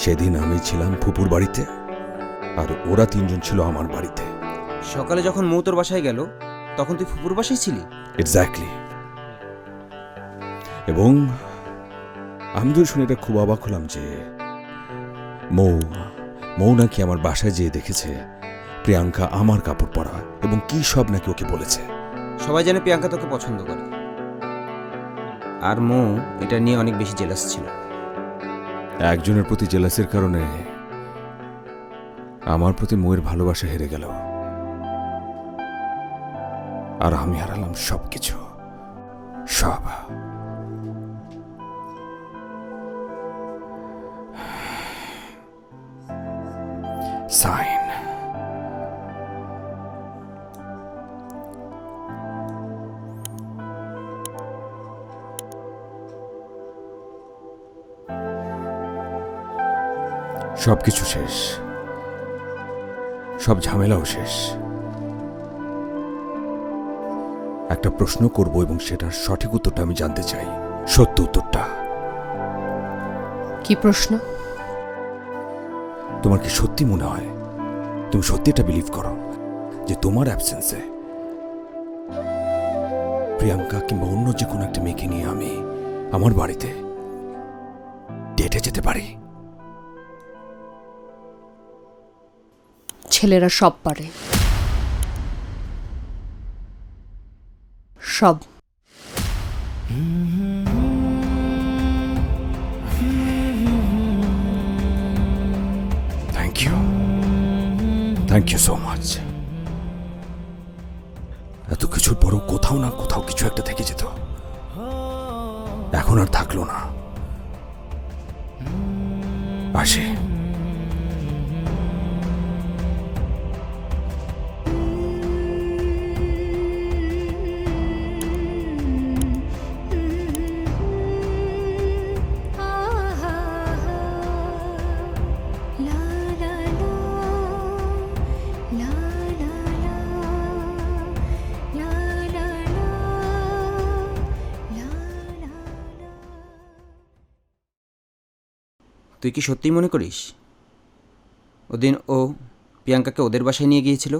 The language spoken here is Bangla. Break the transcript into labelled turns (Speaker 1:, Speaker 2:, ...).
Speaker 1: সেদিন আমি ছিলাম ফুপুর বাড়িতে, আর ওরা তিনজন ছিল আমার বাড়িতে।
Speaker 2: সকালে যখন মৌ তোর বাসায় গেল তখন তুই ফুপুর বাসায় ছিলি?
Speaker 1: এক্স্যাক্টলি। এবং আমি তো শুনে এটা খুব অবাক হলাম যে মৌ নাকি আমার বাসায় যেয়ে দেখেছে প্রিয়াঙ্কা আমার কাপড় পরা, এবং কি সব নাকি ওকে বলেছে।
Speaker 2: সবাই জানে প্রিয়াঙ্কা তোকে পছন্দ করে, আর মৌ এটা নিয়ে অনেক বেশি জেলাস ছিল।
Speaker 1: একজনের প্রতি জেলাসের কারণে আমার প্রতি মৌয়ের ভালোবাসা হেরে গেল, আর আমি হারালাম সবকিছু, সব। সাইন। সবকিছু শেষ, সব ঝামেলাও শেষ। একটা প্রশ্ন করব এবং সেটার সঠিক উত্তরটা আমি জানতে চাই, সত্য উত্তরটা।
Speaker 3: কি প্রশ্ন?
Speaker 1: তোমার কি সত্যি মনে হয়, তুমি সত্যি এটা বিলিভ করো যে তোমার অ্যাবসেন্সে প্রিয়াঙ্কা কিংবা অন্য যে কোনো একটা মেয়েকে নিয়ে আমি আমার বাড়িতে ডেটে যেতে পারি?
Speaker 3: ছেলেরা সব পারে, সব।
Speaker 1: Thank you so much. এত কিছুর পরও কোথাও না কোথাও কিছু একটা থেকে যেত, এখন আর থাকলো না। আসে।
Speaker 2: তুই কি সত্যিই মনে করিস ওদিন ও প্রিয়াঙ্কাকে ওদের বাসায় নিয়ে গিয়েছিল?